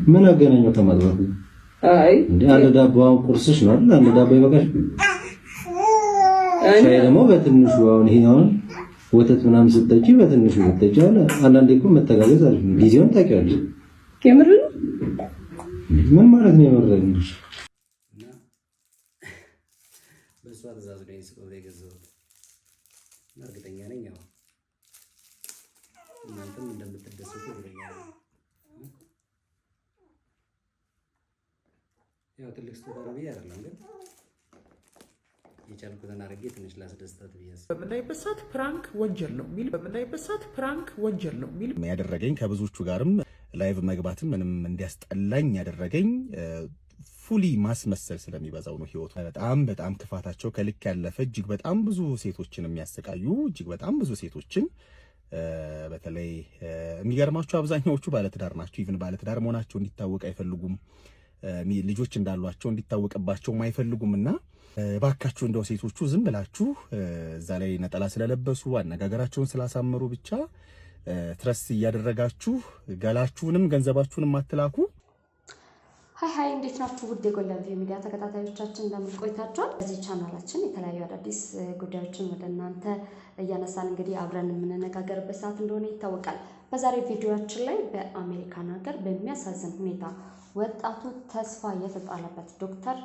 ምን አገናኘው ከማጥባት? አይ እንዴ አንድ ዳቦ ቁርስሽ ነው አይደል? አንድ ዳቦ ይበቃሽ። ሻይ ደግሞ በትንሹ አሁን ይሄ አሁን ወተት ምናምን ስትጠጪ በትንሹ ስትጠጪ አለ። አንዳንዴ እኮ መተጋገዝ አሪፍ ነው። ጊዜውን ታውቂዋለሽ። ከምር ምን ማለት ነው የመረንሽ? እና በሷ ትእዛዝ ነው ስጦታ የገዛሁት። እርግጠኛ ነኝ ያው እናንተም እንደምትደሰቱ እርግጠኛ ነኝ። ያው ትልቅ ስጦታ ነው ብዬ አይደለም ግን የቻልኩትን አድርጌ ትንሽ ላስደስታት ብያለሁ። በምናይበት ሰዓት ፕራንክ ወንጀል ነው የሚል በምናይበት ሰዓት ፕራንክ ወንጀል ነው የሚል ያደረገኝ ከብዙዎቹ ጋርም ላይቭ መግባትም ምንም እንዲያስጠላኝ ያደረገኝ ፉሊ ማስመሰል ስለሚበዛው ነው። ህይወቱ በጣም ክፋታቸው ከልክ ያለፈ እጅግ በጣም ብዙ ሴቶችን የሚያሰቃዩ እጅግ በጣም ብዙ ሴቶችን በተለይ የሚገርማቸው አብዛኛዎቹ ባለትዳር ናቸው። ኢቭን ባለትዳር መሆናቸው እንዲታወቅ አይፈልጉም። ልጆች እንዳሏቸው እንዲታወቅባቸው አይፈልጉምና ባካችሁ እንደው ሴቶቹ ዝም ብላችሁ እዛ ላይ ነጠላ ስለለበሱ አነጋገራቸውን ስላሳመሩ ብቻ ትረስ እያደረጋችሁ ገላችሁንም ገንዘባችሁንም አትላኩ። ሃይ እንዴት ናችሁ? ውድ የጎላቪ ሚዲያ ተከታታዮቻችን እንደምን ቆይታችኋል? በዚህ ቻናላችን የተለያዩ አዳዲስ ጉዳዮችን ወደ እናንተ እያነሳን እንግዲህ አብረን የምንነጋገርበት ሰዓት እንደሆነ ይታወቃል። በዛሬ ቪዲዮአችን ላይ በአሜሪካን ሀገር በሚያሳዝን ሁኔታ ወጣቱ ተስፋ የተጣለበት ዶክተር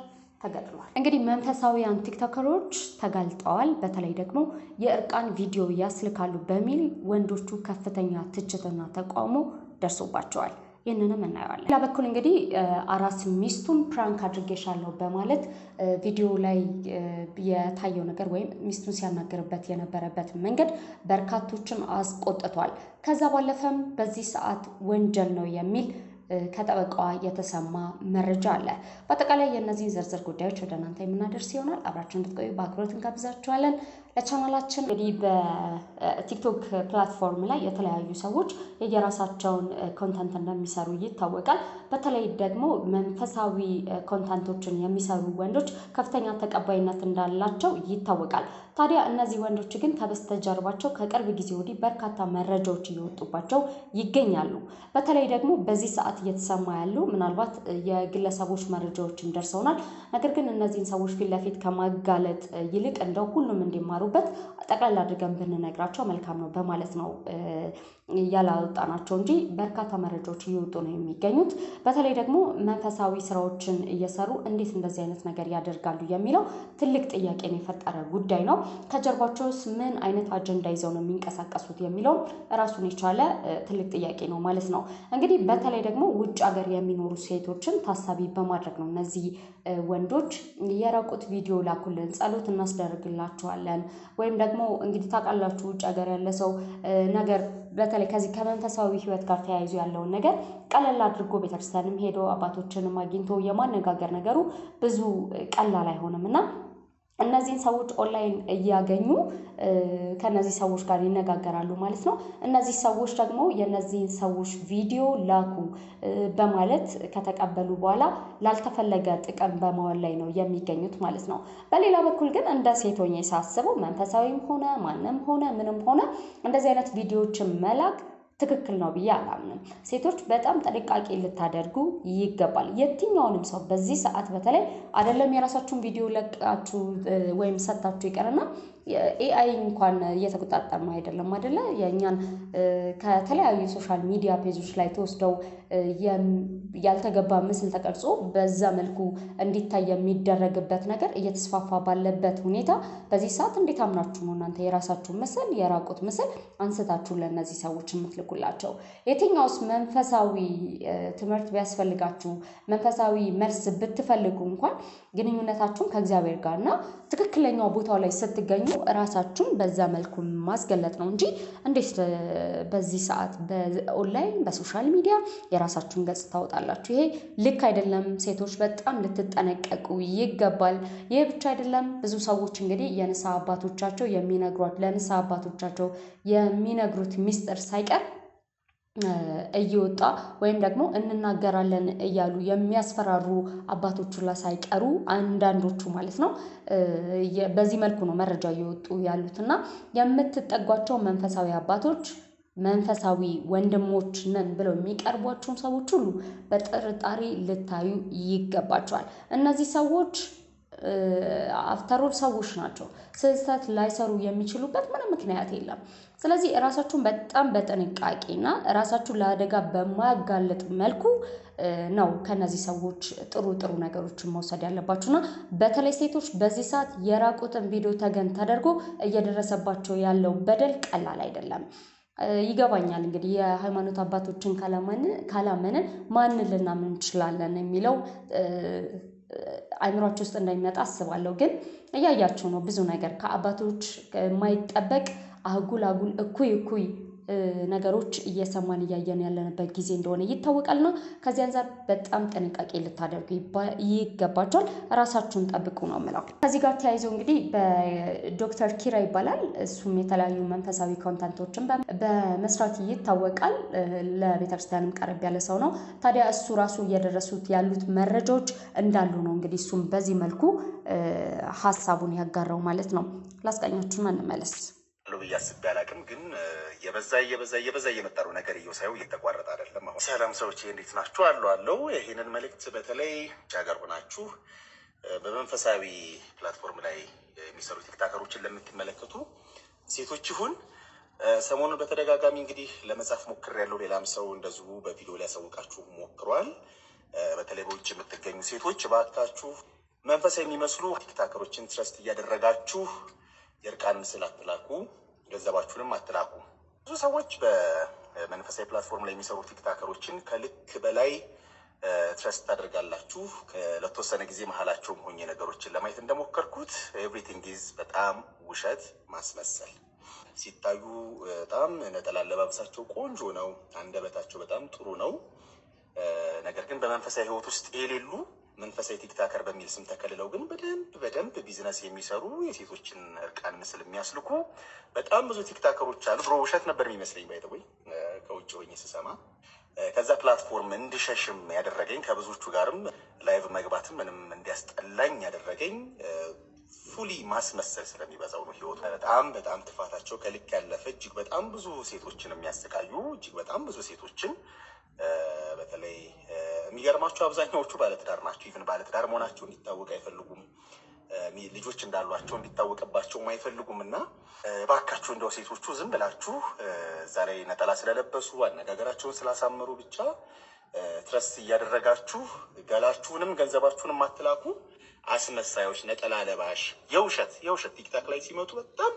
ተገድሏል። እንግዲህ መንፈሳዊያን ቲክቶከሮች ተጋልጠዋል። በተለይ ደግሞ የእርቃን ቪዲዮ ያስልካሉ በሚል ወንዶቹ ከፍተኛ ትችትና ተቃውሞ ደርሶባቸዋል። ይህንንም እናየዋለን። ሌላ በኩል እንግዲህ አራስ ሚስቱን ፕራንክ አድርጌሻለሁ በማለት ቪዲዮ ላይ የታየው ነገር ወይም ሚስቱን ሲያናገርበት የነበረበት መንገድ በርካቶችን አስቆጥቷል። ከዛ ባለፈም በዚህ ሰዓት ወንጀል ነው የሚል ከጠበቃዋ የተሰማ መረጃ አለ። በአጠቃላይ የእነዚህን ዝርዝር ጉዳዮች ወደ እናንተ የምናደርስ ይሆናል። አብራችሁ እንድትቆዩ በአክብሮት እንጋብዛችኋለን። ለቻናላችን እንግዲህ በቲክቶክ ፕላትፎርም ላይ የተለያዩ ሰዎች የየራሳቸውን ኮንተንት እንደሚሰሩ ይታወቃል። በተለይ ደግሞ መንፈሳዊ ኮንተንቶችን የሚሰሩ ወንዶች ከፍተኛ ተቀባይነት እንዳላቸው ይታወቃል። ታዲያ እነዚህ ወንዶች ግን ከበስተጀርባቸው ከቅርብ ጊዜ ወዲህ በርካታ መረጃዎች እየወጡባቸው ይገኛሉ። በተለይ ደግሞ በዚህ ሰዓት እየተሰማ ያሉ ምናልባት የግለሰቦች መረጃዎችም ደርሰውናል። ነገር ግን እነዚህን ሰዎች ፊት ለፊት ከማጋለጥ ይልቅ እንደው ሁሉም እንዲማሩበት ጠቅላላ አድርገን ብንነግራቸው መልካም ነው በማለት ነው ያላወጣናቸው እንጂ በርካታ መረጃዎች እየወጡ ነው የሚገኙት። በተለይ ደግሞ መንፈሳዊ ስራዎችን እየሰሩ እንዴት እንደዚህ አይነት ነገር ያደርጋሉ የሚለው ትልቅ ጥያቄን የፈጠረ ጉዳይ ነው። ከጀርባቸውስ ምን አይነት አጀንዳ ይዘው ነው የሚንቀሳቀሱት የሚለው ራሱን የቻለ ትልቅ ጥያቄ ነው ማለት ነው። እንግዲህ በተለይ ደግሞ ውጭ ሀገር የሚኖሩ ሴቶችን ታሳቢ በማድረግ ነው እነዚህ ወንዶች የራቁት ቪዲዮ ላኩልን፣ ጸሎት እናስደርግላቸዋለን ወይም ደግሞ እንግዲህ ታውቃላችሁ ውጭ ሀገር ያለ ሰው ነገር በተለይ ከዚህ ከመንፈሳዊ ህይወት ጋር ተያይዞ ያለውን ነገር ቀለል አድርጎ ቤተክርስቲያንም ሄዶ አባቶችንም አግኝቶ የማነጋገር ነገሩ ብዙ ቀላል አይሆንምና እነዚህን ሰዎች ኦንላይን እያገኙ ከነዚህ ሰዎች ጋር ይነጋገራሉ ማለት ነው። እነዚህ ሰዎች ደግሞ የነዚህን ሰዎች ቪዲዮ ላኩ በማለት ከተቀበሉ በኋላ ላልተፈለገ ጥቅም በማዋል ላይ ነው የሚገኙት ማለት ነው። በሌላ በኩል ግን እንደ ሴት ሆኜ ሳስበው መንፈሳዊም ሆነ ማንም ሆነ ምንም ሆነ እንደዚህ አይነት ቪዲዮዎችን መላክ ትክክል ነው ብዬ አላምንም። ሴቶች በጣም ጥንቃቄ ልታደርጉ ይገባል። የትኛውንም ሰው በዚህ ሰዓት በተለይ አይደለም የራሳችሁን ቪዲዮ ለቃችሁ ወይም ሰጣችሁ ይቀርና ኤአይ እንኳን እየተቆጣጠረ ነው አይደለም አይደለ? የኛን ከተለያዩ ሶሻል ሚዲያ ፔጆች ላይ ተወስደው ያልተገባ ምስል ተቀርጾ በዛ መልኩ እንዲታይ የሚደረግበት ነገር እየተስፋፋ ባለበት ሁኔታ በዚህ ሰዓት እንዴት አምናችሁ ነው እናንተ የራሳችሁን ምስል የራቁት ምስል አንስታችሁ ለነዚህ ሰዎች የምትልኩላቸው? የትኛውስ መንፈሳዊ ትምህርት ቢያስፈልጋችሁ መንፈሳዊ መልስ ብትፈልጉ እንኳን ግንኙነታችሁን ከእግዚአብሔር ጋርና ትክክለኛው ቦታው ላይ ስትገኙ ራሳችሁን በዛ መልኩ ማስገለጥ ነው እንጂ እንዴት በዚህ ሰዓት በኦንላይን በሶሻል ሚዲያ የራሳችሁን ገጽ ታወጣላችሁ? ይሄ ልክ አይደለም። ሴቶች በጣም ልትጠነቀቁ ይገባል። ይሄ ብቻ አይደለም። ብዙ ሰዎች እንግዲህ የንስሐ አባቶቻቸው የሚነግሯት ለንስሐ አባቶቻቸው የሚነግሩት ሚስጥር ሳይቀር እየወጣ ወይም ደግሞ እንናገራለን እያሉ የሚያስፈራሩ አባቶቹ ላይ ሳይቀሩ አንዳንዶቹ ማለት ነው በዚህ መልኩ ነው መረጃ እየወጡ ያሉትና የምትጠጓቸው መንፈሳዊ አባቶች መንፈሳዊ ወንድሞች ነን ብለው የሚቀርቧቸውን ሰዎች ሁሉ በጥርጣሬ ልታዩ ይገባቸዋል። እነዚህ ሰዎች አፍተሮል ሰዎች ናቸው። ስህተት ላይሰሩ የሚችሉበት ምንም ምክንያት የለም። ስለዚህ ራሳችሁን በጣም በጥንቃቄና ራሳችሁን ለአደጋ በማያጋልጥ መልኩ ነው ከነዚህ ሰዎች ጥሩ ነገሮችን መውሰድ ያለባችሁና በተለይ ሴቶች በዚህ ሰዓት የራቁትን ቪዲዮ ተገን ተደርጎ እየደረሰባቸው ያለው በደል ቀላል አይደለም። ይገባኛል እንግዲህ የሃይማኖት አባቶችን ካላመንን ማንን ልናምን እንችላለን የሚለው አይምሯችሁ ውስጥ እንዳይመጣ አስባለሁ። ግን እያያችሁ ነው ብዙ ነገር ከአባቶች የማይጠበቅ አጉል እኩይ ነገሮች እየሰማን እያየን ያለንበት ጊዜ እንደሆነ ይታወቃልና ከዚህ አንፃር በጣም ጥንቃቄ ልታደርጉ ይገባቸዋል። ራሳችሁን ጠብቁ ነው የምለው። ከዚህ ጋር ተያይዞ እንግዲህ በዶክተር ኪራ ይባላል። እሱም የተለያዩ መንፈሳዊ ኮንተንቶችን በመስራት ይታወቃል። ለቤተክርስቲያንም ቀረብ ያለ ሰው ነው። ታዲያ እሱ ራሱ እየደረሱት ያሉት መረጃዎች እንዳሉ ነው እንግዲህ እሱም በዚህ መልኩ ሀሳቡን ያጋራው ማለት ነው። ላስቀኛችሁን እንመለስ ብዬ አስቤ አላቅም፣ ግን እየበዛ እየመጣ ነው ነገር እየሳየው እየተቋረጠ አይደለም። አሁን ሰላም ሰዎች እንዴት ናችሁ? አለው ይህንን መልእክት በተለይ ሀገር ሆናችሁ በመንፈሳዊ ፕላትፎርም ላይ የሚሰሩ ቲክታከሮችን ለምትመለከቱ ሴቶች ይሁን ሰሞኑን በተደጋጋሚ እንግዲህ ለመጻፍ ሞክሬያለሁ። ሌላም ሰው እንደዚሁ በቪዲዮ ሊያሳውቃችሁ ሞክሯል። በተለይ በውጭ የምትገኙ ሴቶች እባካችሁ መንፈሳዊ የሚመስሉ ቲክታከሮችን ትረስት እያደረጋችሁ የእርቃን ምስል አትላኩ፣ ገንዘባችሁንም አትላኩ። ብዙ ሰዎች በመንፈሳዊ ፕላትፎርም ላይ የሚሰሩ ቲክታከሮችን ከልክ በላይ ትረስት ታደርጋላችሁ። ለተወሰነ ጊዜ መሀላቸውም ሆኜ ነገሮችን ለማየት እንደሞከርኩት ኤቭሪቲንግ ኢዝ በጣም ውሸት፣ ማስመሰል። ሲታዩ በጣም ነጠላ አለባበሳቸው ቆንጆ ነው፣ አንደበታቸው በጣም ጥሩ ነው። ነገር ግን በመንፈሳዊ ሕይወት ውስጥ የሌሉ መንፈሳዊ ቲክታከር በሚል ስም ተከልለው ግን በደንብ ቢዝነስ የሚሰሩ የሴቶችን እርቃን ምስል የሚያስልኩ በጣም ብዙ ቲክታከሮች አሉ። ድሮ ውሸት ነበር የሚመስለኝ ባይተወይ ከውጭ ሆኜ ስሰማ ከዛ ፕላትፎርም እንድሸሽም ያደረገኝ ከብዙዎቹ ጋርም ላይቭ መግባትም ምንም እንዲያስጠላኝ ያደረገኝ ፉሊ ማስመሰል ስለሚበዛው ነው። ህይወቱ በጣም ክፋታቸው ከልክ ያለፈ እጅግ በጣም ብዙ ሴቶችን የሚያሰቃዩ እጅግ በጣም ብዙ ሴቶችን በተለይ የሚገርማቸው አብዛኛዎቹ ባለትዳር ናቸው። ኢቭን ባለትዳር መሆናቸው እንዲታወቅ አይፈልጉም። ልጆች እንዳሏቸው እንዲታወቅባቸውም አይፈልጉም። እና ባካችሁ እንደው ሴቶቹ ዝም ብላችሁ እዛ ላይ ነጠላ ስለለበሱ አነጋገራቸውን ስላሳመሩ ብቻ ትረስ እያደረጋችሁ ገላችሁንም ገንዘባችሁንም አትላኩ። አስመሳዮች፣ ነጠላ ለባሽ፣ የውሸት ቲክታክ ላይ ሲመጡ በጣም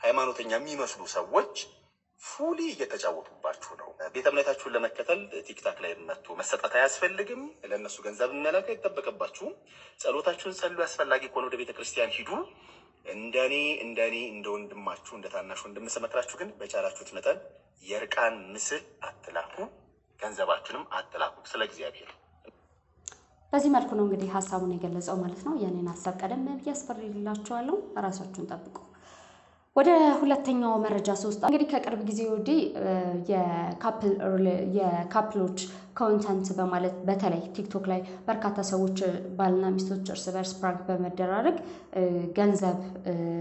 ሃይማኖተኛ የሚመስሉ ሰዎች ፉሊ እየተጫወቱባችሁ ነው። ቤተ እምነታችሁን ለመከተል ቲክታክ ላይ መጥቶ መሰጠት አያስፈልግም። ለእነሱ ገንዘብ መላክ አይጠበቅባችሁም። ጸሎታችሁን ጸሉ። አስፈላጊ ከሆነ ወደ ቤተክርስቲያን ሂዱ። እንደኔ እንደ ወንድማችሁ እንደ ታናሽ ወንድም ስመክራችሁ ግን በቻላችሁት መጠን የእርቃን ምስል አትላኩ፣ ገንዘባችሁንም አትላኩ። ስለ እግዚአብሔር በዚህ መልኩ ነው እንግዲህ ሀሳቡን የገለጸው ማለት ነው። የኔን ሀሳብ ቀደም ብዬ አስፈርድላችኋለሁ። ራሳችሁን ጠብቁ። ወደ ሁለተኛው መረጃ ስወስድ እንግዲህ ከቅርብ ጊዜ ወዲህ የካፕሎች ኮንተንት በማለት በተለይ ቲክቶክ ላይ በርካታ ሰዎች ባልና ሚስቶች እርስ በርስ ፕራንክ በመደራረግ ገንዘብ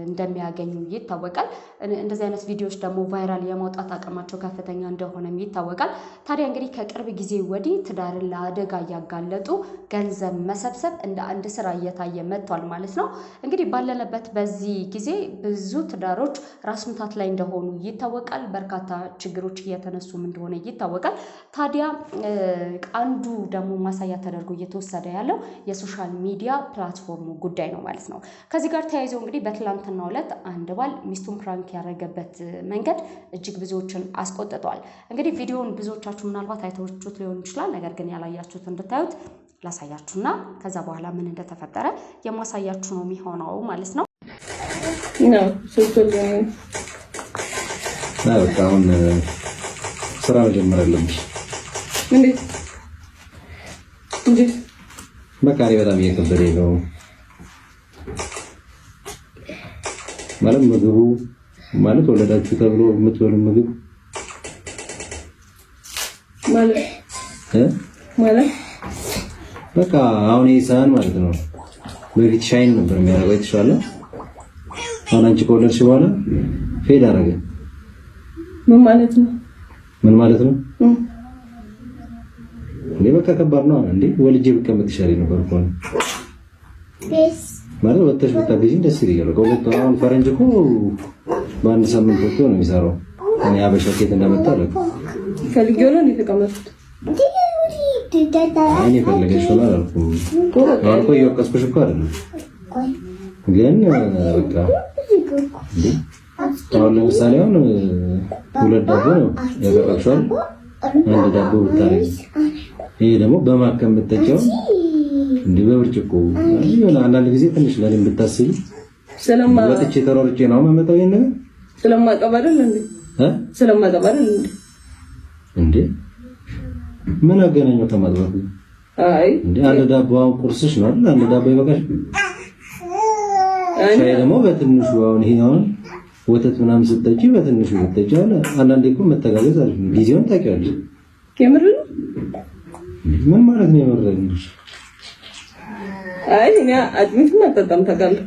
እንደሚያገኙ ይታወቃል። እንደዚህ አይነት ቪዲዮዎች ደግሞ ቫይራል የማውጣት አቅማቸው ከፍተኛ እንደሆነም ይታወቃል። ታዲያ እንግዲህ ከቅርብ ጊዜ ወዲህ ትዳርን ለአደጋ እያጋለጡ ገንዘብ መሰብሰብ እንደ አንድ ስራ እየታየ መጥቷል ማለት ነው። እንግዲህ ባለንበት በዚህ ጊዜ ብዙ ትዳሮች ራስ ምታት ላይ እንደሆኑ ይታወቃል። በርካታ ችግሮች እየተነሱም እንደሆነ ይታወቃል። ታዲያ አንዱ ደግሞ ማሳያ ተደርጎ እየተወሰደ ያለው የሶሻል ሚዲያ ፕላትፎርሙ ጉዳይ ነው ማለት ነው። ከዚህ ጋር ተያይዞ እንግዲህ በትላንትናው ዕለት አንድ ባል ሚስቱን ፕራንክ ያደረገበት መንገድ እጅግ ብዙዎችን አስቆጥቷል። እንግዲህ ቪዲዮውን ብዙዎቻችሁ ምናልባት አይታችሁት ሊሆን ይችላል። ነገር ግን ያላያችሁት እንድታዩት ላሳያችሁና ከዛ በኋላ ምን እንደተፈጠረ የማሳያችሁ ነው የሚሆነው ማለት ነው። አሁን ስራ መጀመር አለብሽ። እንዴት በቃ እኔ በጣም እየከበደኝ ነው ማለት ምግቡ ማለት ወለዳችሁ ተብሎ የምትበሉ ምግብ ማለት በቃ አሁን ይሳን ማለት ነው። በፊት ሻይን ነበር የሚያደርገው የተሻለ። አሁን አንቺ ከወለድሽ በኋላ ፌድ አደረገ። ምን ማለት ነው? ምን ማለት ነው እንዴ? በቃ ከባድ ነው እንዴ? ወልጄ ብቀመጥ ይሻለኝ ነበር እኮ ማለት ወጥተሽ ብታገዢኝ ደስ ይለኛል። በቃ አሁን ፈረንጅ እኮ በአንድ ሳምንት ወጥቶ ነው የሚሰራው። እኔ አበሻ ኬት እንደመጣ አለ ፈልጌው ነው የተቀመጥኩት። እኔ ፈለገሽ ሆነ አልኩኝ እኮ እየወቀስኩሽ እኮ አይደለም ግን በቃ እንዴ አሁን ለምሳሌ አሁን ሁለት ዳቦ ነው ያቀረብሽው፣ አንድ ዳቦ ብታረጊ ይሄ ደግሞ በማከም ብትጨው እንዴ በብርጭቆ ይሆነ። አንዳንድ ጊዜ ትንሽ ለኔም ብታስቢ ወጥቼ ተሮርጬ ነው የምመጣው። ይሄን ነገር ስለማቀባደል ስለማቀባደል እንዴ ምን አገናኘው ከማጥባት? አይ እንዴ አንድ ዳቦ አሁን ቁርስሽ ነው አይደል? አንድ ዳቦ ይበቃሽ። ሻይ ደግሞ በትንሹ አሁን ይሄ አሁን ወተት ምናምን ስትጠጪ በትንሹ ብትጠጪ አለ። አንዳንዴ እኮ መተጋገዝ አሪፍ ነው። ጊዜውን ታውቂዋለሽ። ከምር ምን ማለት ነው የመረጥሽ? አይ እኔ አጥሚት ማጣጣም ታውቃለህ።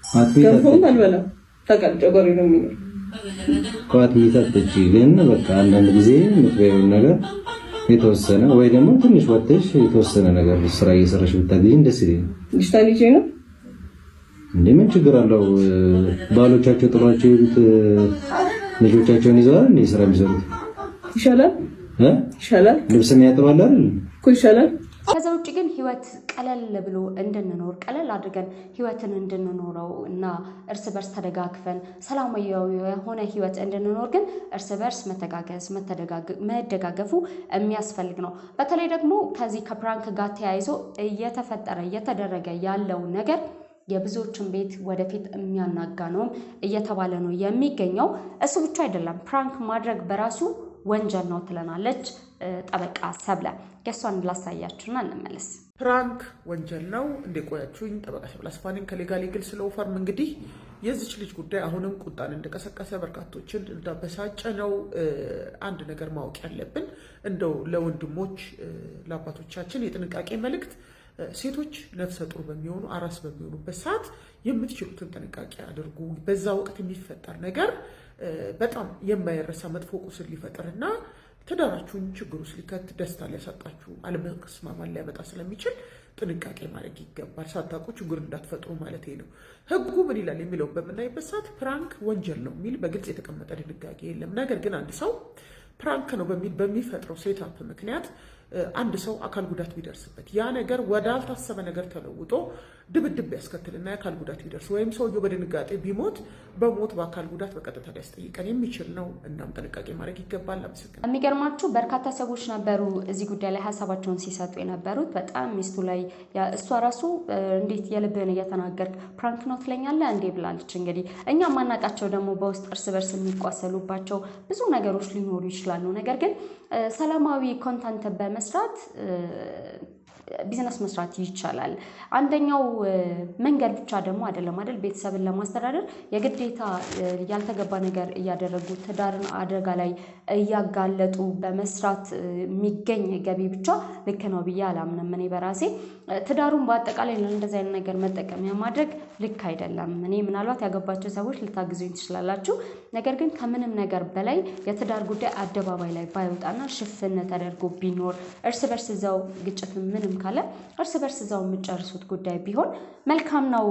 አጥሚት አልበላም ታውቃለህ። ጨጓራዬ ነው የሚለው አጥሚት አትጠጪ። ግን በቃ አንዳንድ ጊዜ የምትበይው ነገር የተወሰነ ወይ ደግሞ ትንሽ ወጥተሽ የተወሰነ ነገር ስራ እየሰራሽ ብታገኝ ደስ ይለኛል። ልጅ ነው እንዴ ምን ችግር አለው? ባሎቻቸው ጥሯቸው ይሉት ልጆቻቸውን ይዘዋል እንዴ ስራ የሚሰሩት ይሻላል ልብስ የሚያጥባል አይደል እኮ ይሻላል። ከዛ ውጭ ግን ህይወት ቀለል ብሎ እንድንኖር ቀለል አድርገን ህይወትን እንድንኖረው እና እርስ በርስ ተደጋግፈን ሰላማዊ የሆነ ህይወት እንድንኖር ግን እርስ በርስ መተጋገዝ መደጋገፉ የሚያስፈልግ ነው። በተለይ ደግሞ ከዚህ ከፕራንክ ጋር ተያይዞ እየተደረገ ያለው ነገር የብዙዎችን ቤት ወደፊት የሚያናጋ ነው እየተባለ ነው የሚገኘው። እሱ ብቻ አይደለም፣ ፕራንክ ማድረግ በራሱ ወንጀል ነው ትለናለች ጠበቃ ሰብለ። የሷን ላሳያችሁና እንመለስ። ፕራንክ ወንጀል ነው እንዴ? ቆያችሁኝ። ጠበቃ ሰብለ አስፋኔን ከሌጋል ኢግል ስለው ፈርም። እንግዲህ የዚች ልጅ ጉዳይ አሁንም ቁጣን እንደቀሰቀሰ በርካቶችን እንዳበሳጨ ነው። አንድ ነገር ማወቅ ያለብን እንደው ለወንድሞች ለአባቶቻችን የጥንቃቄ መልእክት፣ ሴቶች ነፍሰ ጡር በሚሆኑ አራስ በሚሆኑበት ሰዓት የምትችሉትን ጥንቃቄ አድርጉ። በዛ ወቅት የሚፈጠር ነገር በጣም የማይረሳ መጥፎ ቁስል ሊፈጥርና ትዳራችሁን ችግር ውስጥ ሊከት፣ ደስታ ሊያሳጣችሁ፣ አለመስማማት ሊያመጣ ስለሚችል ጥንቃቄ ማድረግ ይገባል። ሳታውቁ ችግር እንዳትፈጥሩ ማለት ነው። ህጉ ምን ይላል የሚለውን በምናይበት ሰዓት ፕራንክ ወንጀል ነው የሚል በግልጽ የተቀመጠ ድንጋጌ የለም። ነገር ግን አንድ ሰው ፕራንክ ነው በሚል በሚፈጥረው ሴታፕ ምክንያት አንድ ሰው አካል ጉዳት ቢደርስበት ያ ነገር ወደ አልታሰበ ነገር ተለውጦ ድብድብ ያስከትልና የአካል ጉዳት ቢደርስ ወይም ሰውየው በድንጋጤ ቢሞት በሞት በአካል ጉዳት በቀጥታ ሊያስጠይቀን የሚችል ነው። እናም ጥንቃቄ ማድረግ ይገባል። አመሰግናለሁ። የሚገርማችሁ በርካታ ሰዎች ነበሩ እዚህ ጉዳይ ላይ ሀሳባቸውን ሲሰጡ የነበሩት። በጣም ሚስቱ ላይ እሷ ራሱ እንዴት የልብህን እየተናገርክ ፕራንክ ነው ትለኛለህ እንዴ ብላለች። እንግዲህ እኛ ማናቃቸው ደግሞ በውስጥ እርስ በርስ የሚቋሰሉባቸው ብዙ ነገሮች ሊኖሩ ይችላሉ። ነገር ግን ሰላማዊ ኮንተንት በመስራት ቢዝነስ መስራት ይቻላል። አንደኛው መንገድ ብቻ ደግሞ አይደለም አይደል? ቤተሰብን ለማስተዳደር የግዴታ ያልተገባ ነገር እያደረጉ ትዳርን አደጋ ላይ እያጋለጡ በመስራት የሚገኝ ገቢ ብቻ ልክ ነው ብዬ አላምንም። እኔ በራሴ ትዳሩን በአጠቃላይ ለእንደዚህ አይነት ነገር መጠቀሚያ ማድረግ ልክ አይደለም። እኔ ምናልባት ያገባቸው ሰዎች ልታግዙኝ ትችላላችሁ። ነገር ግን ከምንም ነገር በላይ የትዳር ጉዳይ አደባባይ ላይ ባይወጣና ሽፍን ተደርጎ ቢኖር እርስ በርስ እዛው ግጭት ምንም ካለ እርስ በርስ እዛው የምጨርሱት ጉዳይ ቢሆን መልካም ነው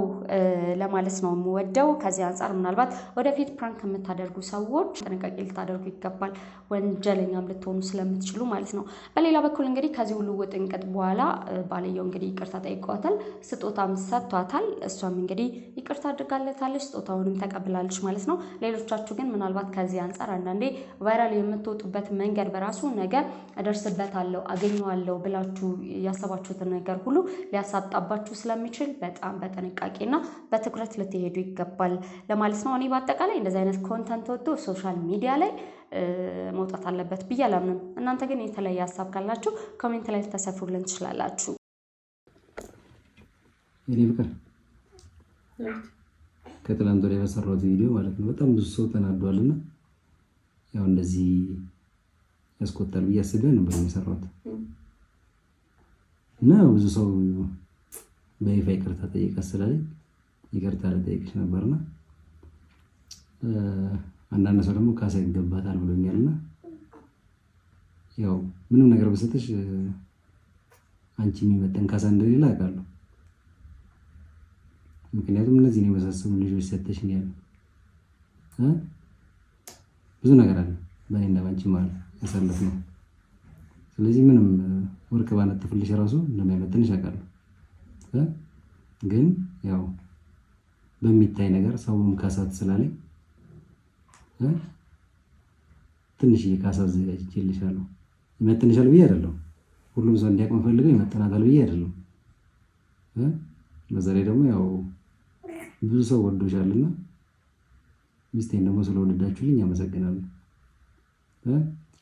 ለማለት ነው የምወደው። ከዚህ አንጻር ምናልባት ወደፊት ፕራንክ የምታደርጉ ሰዎች ጥንቃቄ ልታደርጉ ይገባል፣ ወንጀለኛም ልትሆኑ ስለምትችሉ ማለት ነው። በሌላ በኩል እንግዲህ ከዚህ ሁሉ ውጥንቅጥ በኋላ ባልየው እንግዲህ ይቅርታ ጠይቋታል፣ ስጦታም ሰጥቷታል። እሷም እንግዲህ ይቅርታ አድርጋለታለች፣ ስጦታውንም ተቀብላለች ማለት ነው። ሌሎቻችሁ ግን ምናልባት ከዚህ አንጻር አንዳንዴ ቫይራል የምትወጡበት መንገድ በራሱ ነገር እደርስበታለሁ አገኘዋለሁ ብላችሁ ያሰባችሁትን ነገር ሁሉ ሊያሳጣባችሁ ስለሚችል በጣም በጥንቃቄና በትኩረት ልትሄዱ ይገባል ለማለት ነው። እኔ በአጠቃላይ እንደዚህ አይነት ኮንተንት ወጥቶ ሶሻል ሚዲያ ላይ መውጣት አለበት ብዬ አላምንም። እናንተ ግን የተለየ ሀሳብ ካላችሁ ኮሜንት ላይ ተሰፍሩልን ትችላላችሁ። እኔ ፍቅር ከትላንት ወዲያ በሰራሁት ቪዲዮ ማለት ነው በጣም ብዙ ሰው ተናዷልና ያው እንደዚህ ያስቆጣል ብዬ አስቤ ነበር የሰራሁት እና ብዙ ሰው በይፋ ይቅርታ ጠይቀህ ስላለኝ ይቅርታ ልጠይቅሽ ነበርና አንዳንድ ሰው ደግሞ ካሳ ይገባታል ብሎኛልና ያው ምንም ነገር በሰጠሽ አንቺ የሚመጠን ካሳ እንደሌላ አውቃለሁ። ምክንያቱም እነዚህን የመሳሰሉ ልጆች ሰጠሽኛል ብዙ ነገር አለ በእኔና ባንቺ ማለት ያሳለፍነው። ስለዚህ ምንም ወርቅ ባነጥፍልሽ ራሱ እንደማይመጥንሽ አውቃለሁ። ግን ያው በሚታይ ነገር ሰውም ካሳት ስላለኝ ትንሽዬ ካሳ አዘጋጅቼልሻለሁ። ይመጥንሻል ብዬ አይደለም፣ ሁሉም ሰው እንዲያውቅ የምፈልገው ይመጥናታል ብዬ አይደለም። በዛ ላይ ደግሞ ያው ብዙ ሰው ወዶሻልና ሚስቴን ደግሞ ስለወደዳችሁልኝ አመሰግናለሁ።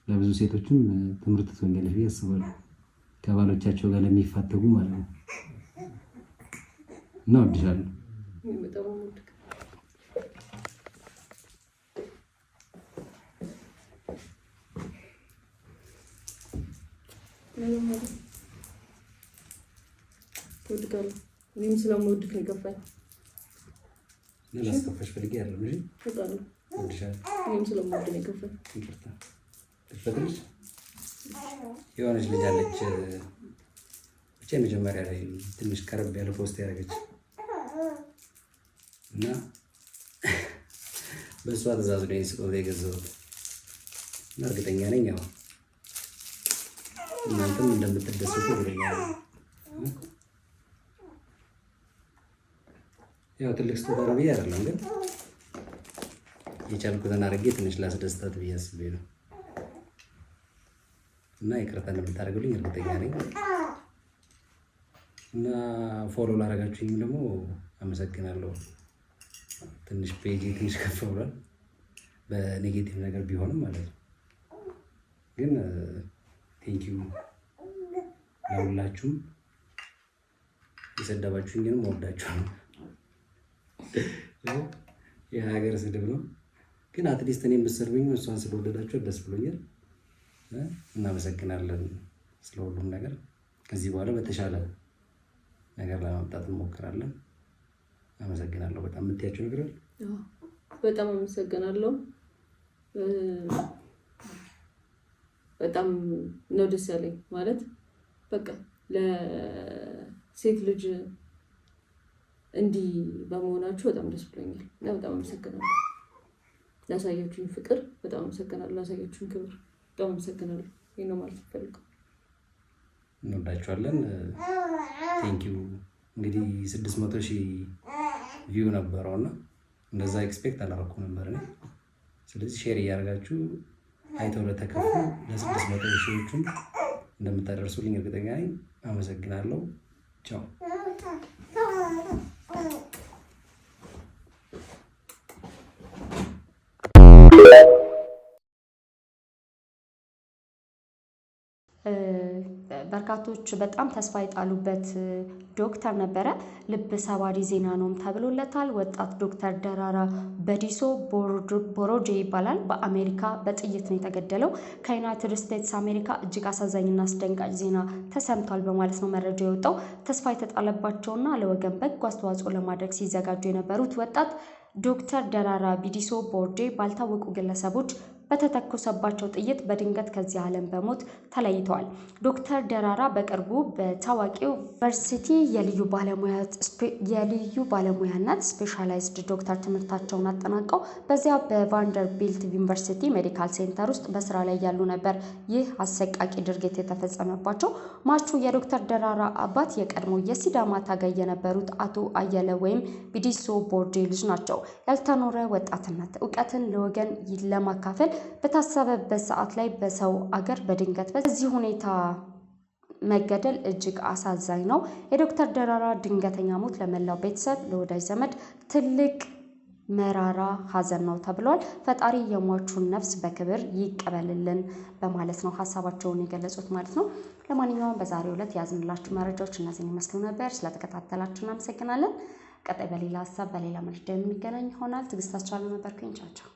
ለብዙ ሴቶችም ትምህርት ትሆኛለሽ ብዬ አስባለሁ፣ ከባሎቻቸው ጋር ለሚፋተጉ ማለት ነው። እና ወድሻለሁ። እኔም ስለምወድህ ነው የገፋኝ። ላስከፋሽ ፈልጌ አይደለም እንጂ ወድሻለሁ። እኔም ስለምወድህ ነው የገፋኝ። ይቅርታ ትፈጥልሽ የሆነች ልጅ አለች ብቻ መጀመሪያ ላይ ትንሽ ቀረብ ያለ ፖስት ያደረገች እና በእሷ ትእዛዝ ነው ስጦታ የገዛሁት እና እርግጠኛ ነኝ ያው እናንተም እንደምትደሰቱ እርግጠኛ ነኝ። ያው ትልቅ ስጦታ ነው ብዬ አይደለም፣ ግን የቻልኩትን አድርጌ ትንሽ ላስደስታት ብዬ አስቤ ነው እና ይቅርታ እንደምታደርጉልኝ እርግጠኛ ነኝ። እና ፎሎ ላደረጋችሁኝም ደግሞ አመሰግናለሁ። ትንሽ ፔጅ ትንሽ ከፍ ብሏል በኔጌቲቭ ነገር ቢሆንም ማለት ነው፣ ግን ቴንኪዩ ለሁላችሁም። የሰደባችሁኝንም እወዳችኋለሁ። የሀገር ስድብ ነው፣ ግን አትሊስት እኔ የምትሰርቡኝ እሷን ስለወደዳችሁ ደስ ብሎኛል። እናመሰግናለን ስለ ሁሉም ነገር። ከዚህ በኋላ በተሻለ ነገር ለማምጣት እንሞክራለን። አመሰግናለሁ። በጣም የምትያቸው ነገር አለ? በጣም አመሰግናለሁ። በጣም ነው ደስ ያለኝ ማለት በቃ ለሴት ልጅ እንዲህ በመሆናችሁ በጣም ደስ ብሎኛል እና በጣም አመሰግናለሁ። ላሳያችሁኝ ፍቅር በጣም አመሰግናለሁ። ላሳያችሁኝ ክብር በጣም አመሰግናለሁ። ይሄ ነው ማለት ፈልገው። እንወዳችኋለን። ቴንኪዩ። እንግዲህ 600,000 ቪው ነበረውና እንደዛ ኤክስፔክት አላደረኩም ነበር እኔ። ስለዚህ ሼር እያደረጋችሁ አይተው ለተከፉ ለ600,000ዎቹም እንደምታደርሱልኝ እርግጠኛ ነኝ። አመሰግናለሁ። ቻው። በርካቶች በጣም ተስፋ የጣሉበት ዶክተር ነበረ። ልብ ሰባሪ ዜና ነውም ተብሎለታል። ወጣት ዶክተር ደራራ በዲሶ ቦሮጄ ይባላል። በአሜሪካ በጥይት ነው የተገደለው። ከዩናይትድ ስቴትስ አሜሪካ እጅግ አሳዛኝና አስደንጋጭ ዜና ተሰምቷል በማለት ነው መረጃ የወጣው። ተስፋ የተጣለባቸውና ለወገን በጎ አስተዋጽኦ ለማድረግ ሲዘጋጁ የነበሩት ወጣት ዶክተር ደራራ ቢዲሶ ቦርጄ ባልታወቁ ግለሰቦች በተተኮሰባቸው ጥይት በድንገት ከዚህ ዓለም በሞት ተለይተዋል። ዶክተር ደራራ በቅርቡ በታዋቂው ዩኒቨርሲቲ የልዩ ባለሙያነት ስፔሻላይዝድ ዶክተር ትምህርታቸውን አጠናቀው በዚያ በቫንደርቢልት ዩኒቨርሲቲ ሜዲካል ሴንተር ውስጥ በስራ ላይ ያሉ ነበር ይህ አሰቃቂ ድርጊት የተፈጸመባቸው። ማቹ የዶክተር ደራራ አባት የቀድሞ የሲዳማ ታጋይ የነበሩት አቶ አየለ ወይም ቢዲሶ ቦርጄ ልጅ ናቸው። ያልተኖረ ወጣትነት እውቀትን ለወገን ለማካፈል በታሰበበት ሰዓት ላይ በሰው አገር በድንገት በዚህ ሁኔታ መገደል እጅግ አሳዛኝ ነው። የዶክተር ደራራ ድንገተኛ ሞት ለመላው ቤተሰብ፣ ለወዳጅ ዘመድ ትልቅ መራራ ሐዘን ነው ተብሏል። ፈጣሪ የሟቹን ነፍስ በክብር ይቀበልልን በማለት ነው ሀሳባቸውን የገለጹት ማለት ነው። ለማንኛውም በዛሬው ዕለት ያዝንላችሁ መረጃዎች እነዚህን ይመስሉ ነበር። ስለተከታተላችሁ እናመሰግናለን። ቀጣይ በሌላ ሀሳብ በሌላ መረጃ የሚገናኝ ይሆናል። ትዕግስት አስቻለው ነበርኩኝ። ቻው ቻው።